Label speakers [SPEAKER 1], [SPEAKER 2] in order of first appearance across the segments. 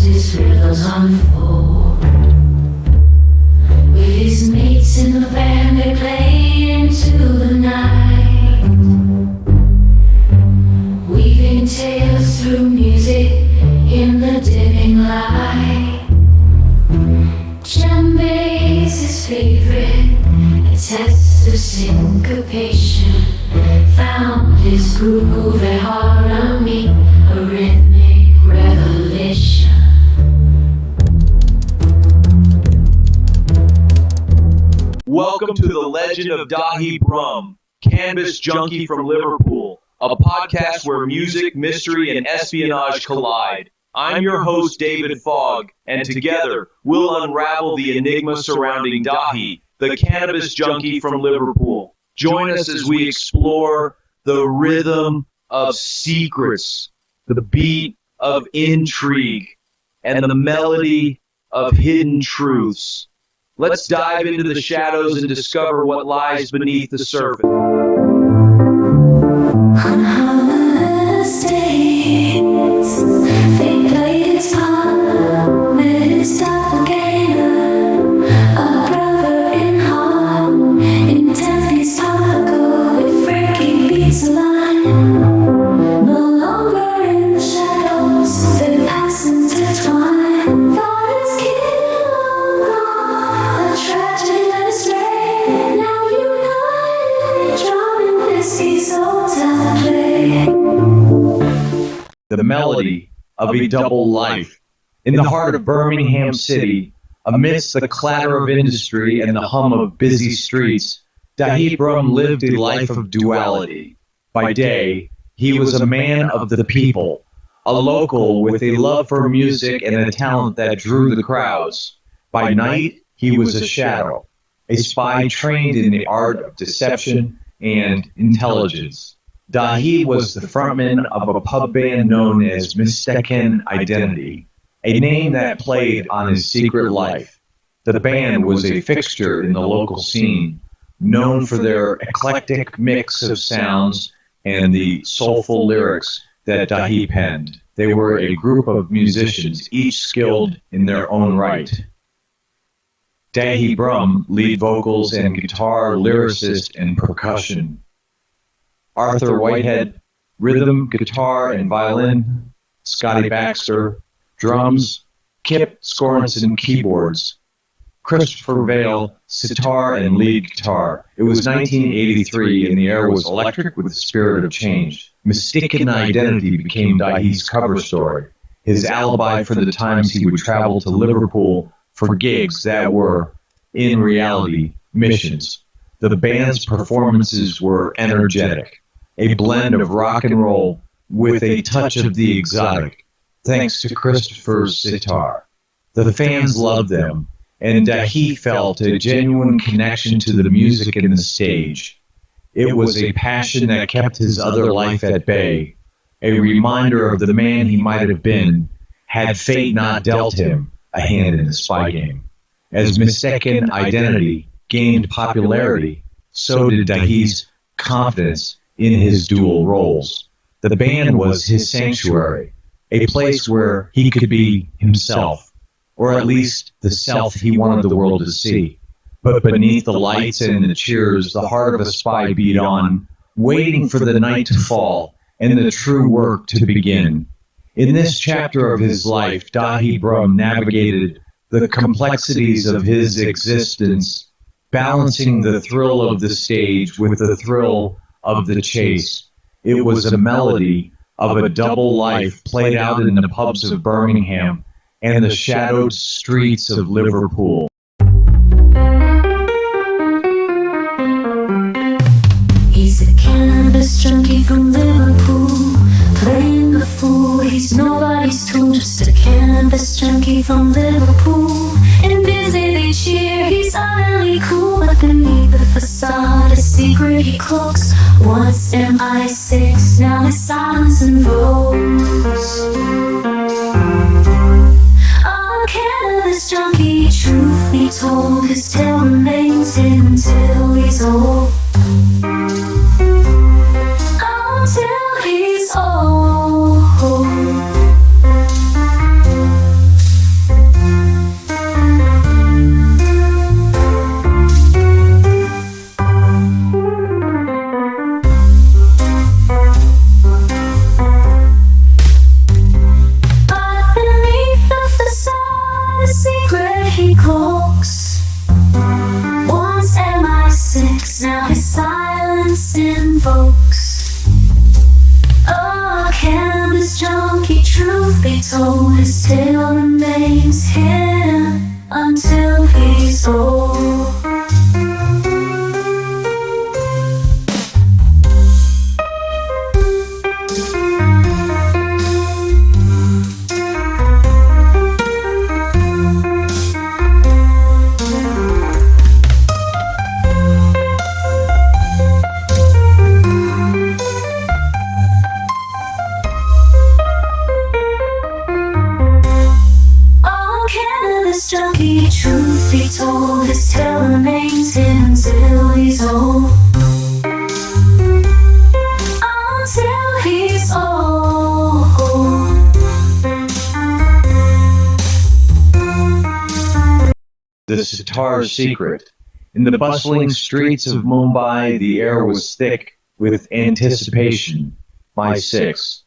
[SPEAKER 1] his riddles unfold. With his mates in the band, they play into the night, weaving tales through music in the dimming light. Djembe is his favorite, a test of syncopation. Found his groove at harmony, a rhythmic revelation.
[SPEAKER 2] Welcome to the legend of Daithi Brum, cannabis junkie from Liverpool, a podcast where music, mystery, and espionage collide. I'm your host, David Fogg, and together we'll unravel the enigma surrounding Daithi, the cannabis junkie from Liverpool. Join us as we explore the rhythm of secrets, the beat of intrigue, and the melody of hidden truths. Let's dive into the shadows and discover what lies beneath the surface. The melody of a double life. In the heart of Birmingham City, amidst the clatter of industry and the hum of busy streets, Daithi Brum lived a life of duality. By day, he was a man of the people, a local with a love for music and a talent that drew the crowds. By night, he was a shadow, a spy trained in the art of deception and intelligence. Daithi was the frontman of a pub band known as Mistaken Identity, a name that played on his secret life. The band was a fixture in the local scene, known for their eclectic mix of sounds and the soulful lyrics that Daithi penned. They were a group of musicians, each skilled in their own right. Daithi Brum, lead vocals and guitar, lyricist, and percussion. Arthur Whitehead, rhythm, guitar, and violin. Scotty Baxter, drums. Kip Scorenson, keyboards. Christopher Vaile, sitar and lead guitar. It was 1983 and the air was electric with the spirit of change. Mistaken Identity became Daithi's cover story, his alibi for the times he would travel to Liverpool for gigs that were, in reality, missions. The band's performances were energetic, a blend of rock and roll with a touch of the exotic, thanks to Christopher's sitar. The fans loved them, and Daithi felt a genuine connection to the music and the stage. It was a passion that kept his other life at bay, a reminder of the man he might have been had fate not dealt him a hand in the spy game. As Mistaken Identity gained popularity, so did Daithi's confidence in his dual roles. The band was his sanctuary, a place where he could be himself, or at least the self he wanted the world to see. But beneath the lights and the cheers, the heart of a spy beat on, waiting for the night to fall and the true work to begin. In this chapter of his life, Daithi Brum navigated the complexities of his existence, balancing the thrill of the stage with the thrill of the chase. It was a melody of a double life played out in the pubs of Birmingham and the shadowed streets of Liverpool.
[SPEAKER 1] He's a cannabis junkie from Liverpool, playing the fool. He's nobody's tool, just a cannabis junkie from Liverpool. And busy they cheer, he's utterly cool, but beneath the facade, a secret he cloaks. Once MI6, now his silence invokes. A cannabis junkie, truth be told, his tale remains until he's old. Until he's old. still remains hidden until he's old. Junkie, truth be told, his tale remains until he's old. Until he's old.
[SPEAKER 2] The Sitar's secret. In the bustling streets of Mumbai, the air was thick with anticipation. MI6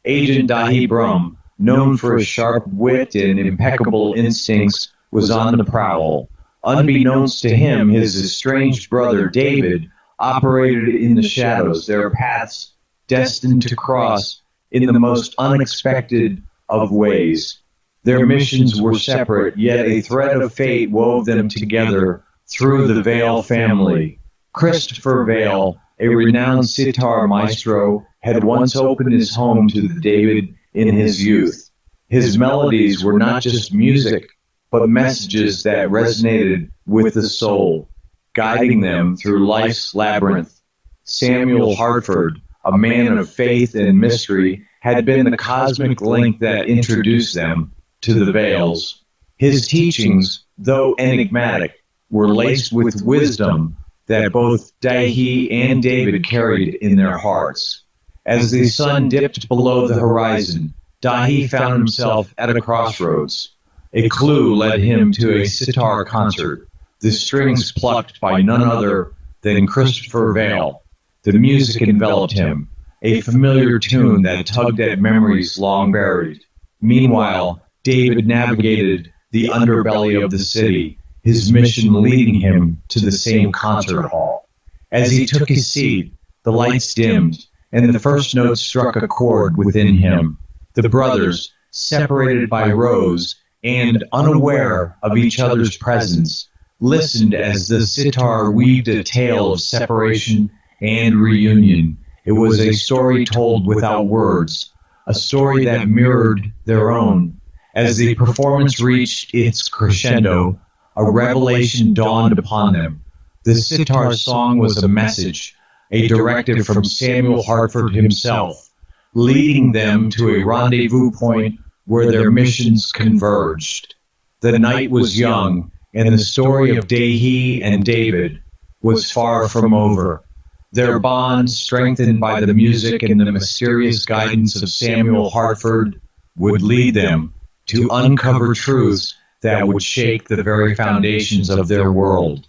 [SPEAKER 2] Agent Daithi Brum, known for his sharp wit and impeccable instincts, was on the prowl. Unbeknownst to him, his estranged brother David operated in the shadows, their paths destined to cross in the most unexpected of ways. Their missions were separate, yet a thread of fate wove them together through the Vaile family. Christopher Vaile, a renowned sitar maestro, had once opened his home to David in his youth. His melodies were not just music, but messages that resonated with the soul, guiding them through life's labyrinth. Samuel Hartford, a man of faith and mystery, had been the cosmic link that introduced them to the Vailes. His teachings, though enigmatic, were laced with wisdom that both Daithi and David carried in their hearts. As the sun dipped below the horizon, Daithi found himself at a crossroads. A clue led him to a sitar concert, the strings plucked by none other than Christopher Vaile. The music enveloped him, a familiar tune that tugged at memories long buried. Meanwhile, David navigated the underbelly of the city, his mission leading him to the same concert hall. As he took his seat, the lights dimmed, and the first note struck a chord within him. The brothers, separated by rows and unaware of each other's presence, listened as the sitar weaved a tale of separation and reunion. It was a story told without words, a story that mirrored their own. As the performance reached its crescendo, a revelation dawned upon them. The sitar song was a message, a directive from Samuel Hartford himself, leading them to a rendezvous point where their missions converged. The night was young, and the story of Daithi and David was far from over. Their bond, strengthened by the music and the mysterious guidance of Samuel Hartford, would lead them to uncover truths that would shake the very foundations of their world.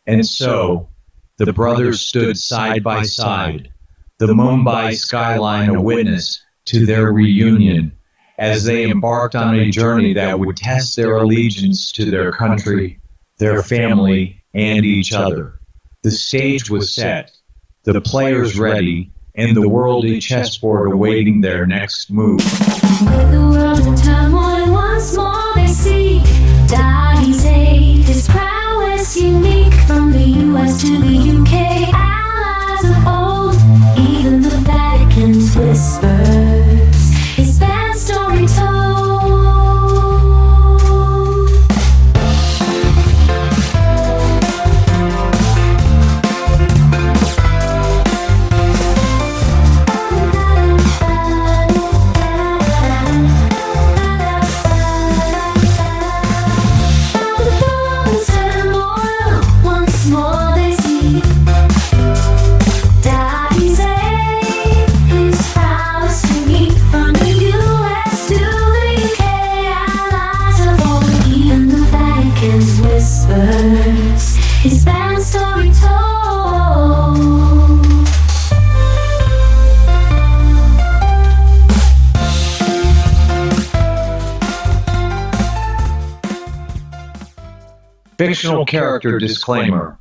[SPEAKER 2] And so, the brothers stood side by side, the Mumbai skyline a witness to their reunion, as they embarked on a journey that would test their allegiance to their country, their family, and each other. The stage was set, the players ready, and the world a chessboard awaiting their next move.
[SPEAKER 1] With the world in turmoil, once more they seek Daithi's aid, his prowess unique. From the US to the UK, allies of old, even the Vatican's whispers, his bad story told. His bad story told.
[SPEAKER 2] Fictional character disclaimer.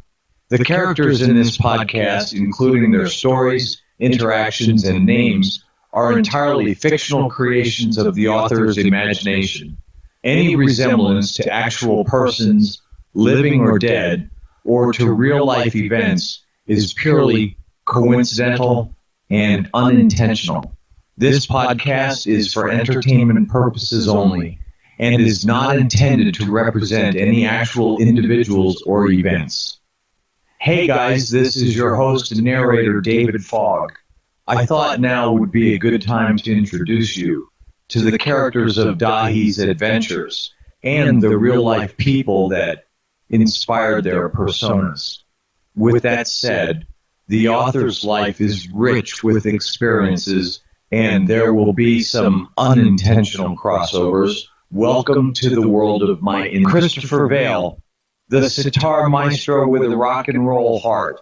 [SPEAKER 2] The characters in this podcast, including their stories, interactions, and names, are entirely fictional creations of the author's imagination. Any resemblance to actual persons, living or dead, or to real-life events is purely coincidental and unintentional. This podcast is for entertainment purposes only and is not intended to represent any actual individuals or events. Hey guys, this is your host and narrator, David Fogg. I thought now would be a good time to introduce you to the characters of Daithi's adventures and the real-life people that inspired their personas. With that said, the author's life is rich with experiences, and there will be some unintentional crossovers. Welcome to the world of my Christopher Vaile, the sitar maestro with a rock and roll heart.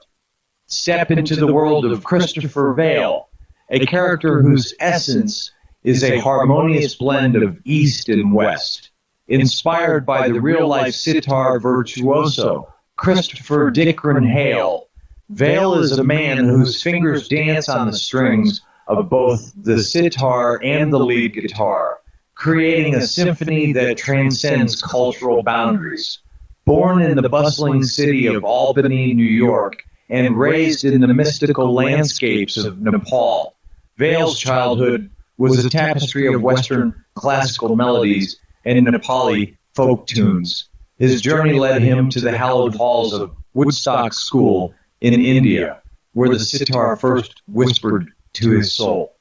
[SPEAKER 2] Step into the world of Christopher Vaile, a character whose essence is a harmonious blend of East and West, inspired by the real-life sitar virtuoso, Christopher Dickren Hale. Vaile is a man whose fingers dance on the strings of both the sitar and the lead guitar, creating a symphony that transcends cultural boundaries. Born in the bustling city of Albany, New York, and raised in the mystical landscapes of Nepal, Vaile's childhood was a tapestry of Western classical melodies and Nepali folk tunes. His journey led him to the hallowed halls of Woodstock School in India, where the sitar first whispered to his soul.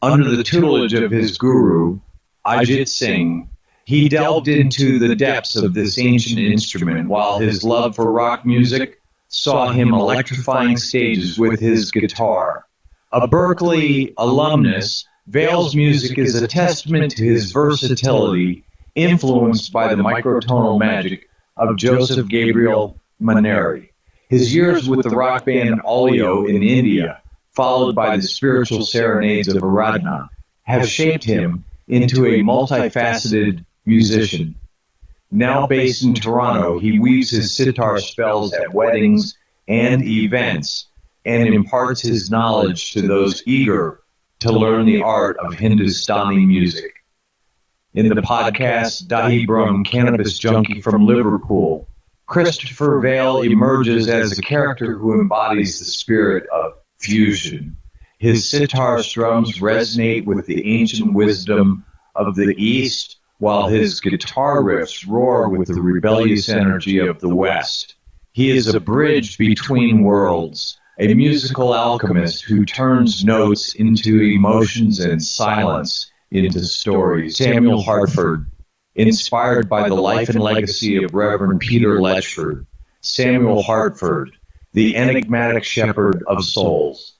[SPEAKER 2] Under the tutelage of his guru, Ajit Singh, he delved into the depths of this ancient instrument, while his love for rock music saw him electrifying stages with his guitar. A Berkeley alumnus, Vaile's music is a testament to his versatility, influenced by the microtonal magic of Joseph Gabriel Maneri. His years with the rock band Oleo in India, followed by the spiritual serenades of Aradhana, have shaped him into a multifaceted musician. Now based in Toronto, he weaves his sitar spells at weddings and events and imparts his knowledge to those eager to learn the art of Hindustani music. In the podcast Daithi Brum, Cannabis Junkie from Liverpool, Christopher Vaile emerges as a character who embodies the spirit of fusion. His sitar strums resonate with the ancient wisdom of the East, while his guitar riffs roar with the rebellious energy of the West. He is a bridge between worlds, a musical alchemist who turns notes into emotions and silence into stories. Samuel Hartford, inspired by the life and legacy of Reverend Peter Letchford. Samuel Hartford, the enigmatic shepherd of souls.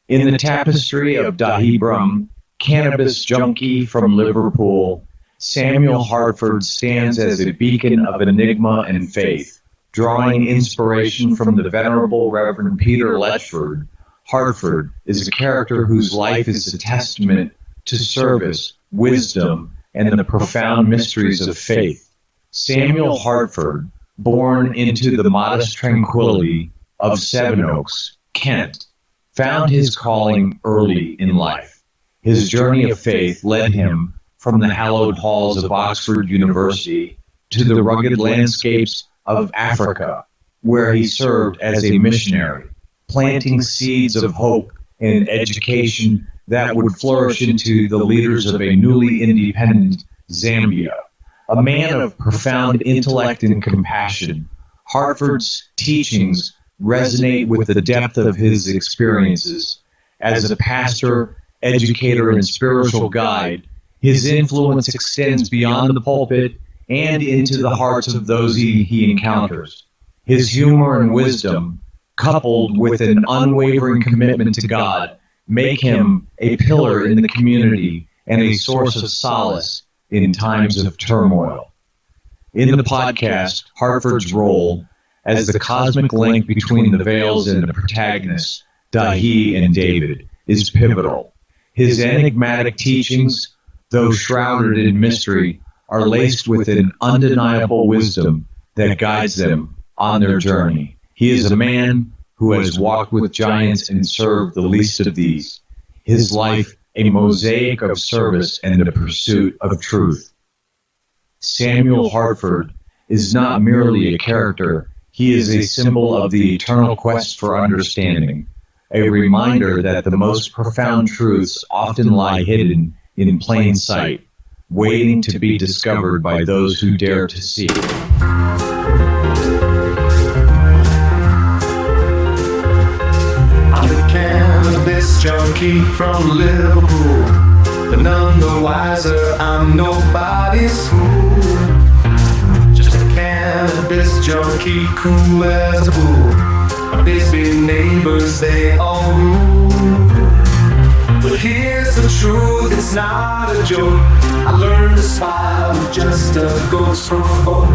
[SPEAKER 2] In the tapestry of Daithi Brum, Cannabis Junkie from Liverpool, Samuel Hartford stands as a beacon of enigma and faith, drawing inspiration from the venerable Reverend Peter Letchford. Hartford is a character whose life is a testament to service, wisdom, and the profound mysteries of faith. Samuel Hartford, born into the modest tranquility of Sevenoaks, Kent, found his calling early in life. His journey of faith led him from the hallowed halls of Oxford University to the rugged landscapes of Africa, where he served as a missionary, planting seeds of hope and education that would flourish into the leaders of a newly independent Zambia. A man of profound intellect and compassion, Hartford's teachings resonate with the depth of his experiences. As a pastor, educator, and spiritual guide, his influence extends beyond the pulpit and into the hearts of those he encounters. His humor and wisdom, coupled with an unwavering commitment to God, make him a pillar in the community and a source of solace in times of turmoil. In the podcast, Hartford's role as the cosmic link between the Vailes and the protagonists, Daithi and David, is pivotal. His enigmatic teachings, though shrouded in mystery, are laced with an undeniable wisdom that guides them on their journey. He is a man who has walked with giants and served the least of these. His life a mosaic of service and the pursuit of truth. Samuel Hartford is not merely a character, he is a symbol of the eternal quest for understanding, a reminder that the most profound truths often lie hidden in plain sight, waiting to be discovered by those who dare to seek.
[SPEAKER 3] I'm the cannabis junkie from Liverpool, but none the wiser, I'm nobody's fool. Just a cannabis junkie, cool as a bull. My busy neighbors, they all rule. But here's the truth, it's not a joke. I learned to smile with just a ghost from folk.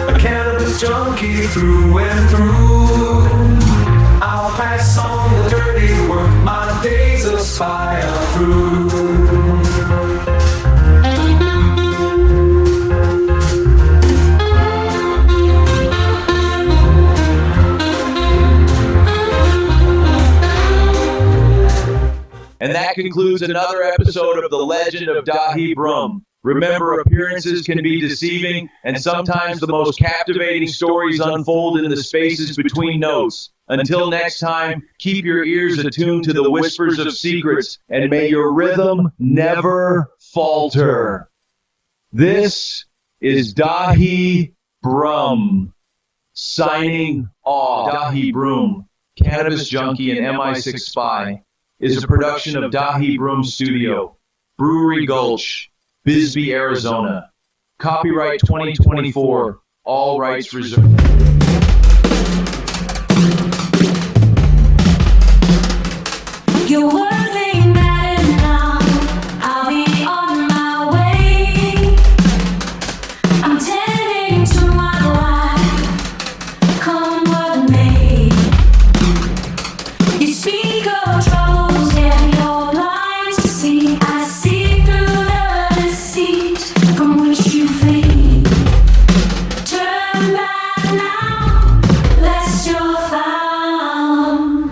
[SPEAKER 3] A cannabis junkie through and through. I'll pass on the dirty work, my days aspire through.
[SPEAKER 2] And that concludes another episode of The Legend of Daithi Brum. Remember, appearances can be deceiving, and sometimes the most captivating stories unfold in the spaces between notes. Until next time, keep your ears attuned to the whispers of secrets, and may your rhythm never falter. This is Daithi Brum, signing off. Daithi Brum, Cannabis Junkie and MI6 Spy, is a production of Daithi Brum Studio, Brewery Gulch, Bisbee, Arizona. Copyright 2024, all rights reserved.
[SPEAKER 1] Your words ain't matter now. I'll be on my way. I'm tending to my life, come what may. You speak of troubles, yeah, you're blind to see. I see through the deceit from which you flee. Turn back now, lest you're found.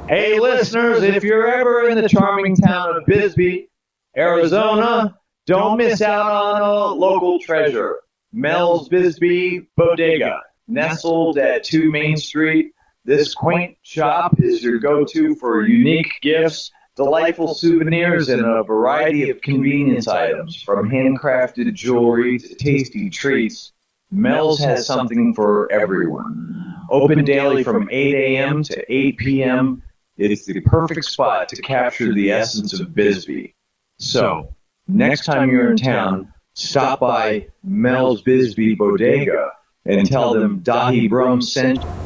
[SPEAKER 2] Hey listeners, if you're ever in the charming town of Bisbee, Arizona, don't miss out on a local treasure. Mel's Bisbee Bodega, nestled at 2 Main Street. This quaint shop is your go-to for unique gifts, delightful souvenirs, and a variety of convenience items, from handcrafted jewelry to tasty treats. Mel's has something for everyone. Open daily from 8 a.m. to 8 p.m. It's the perfect spot to capture the essence of Bisbee. So, next time you're in town, stop by Mel's Bisbee Bodega and tell them Daithi Brum sent you.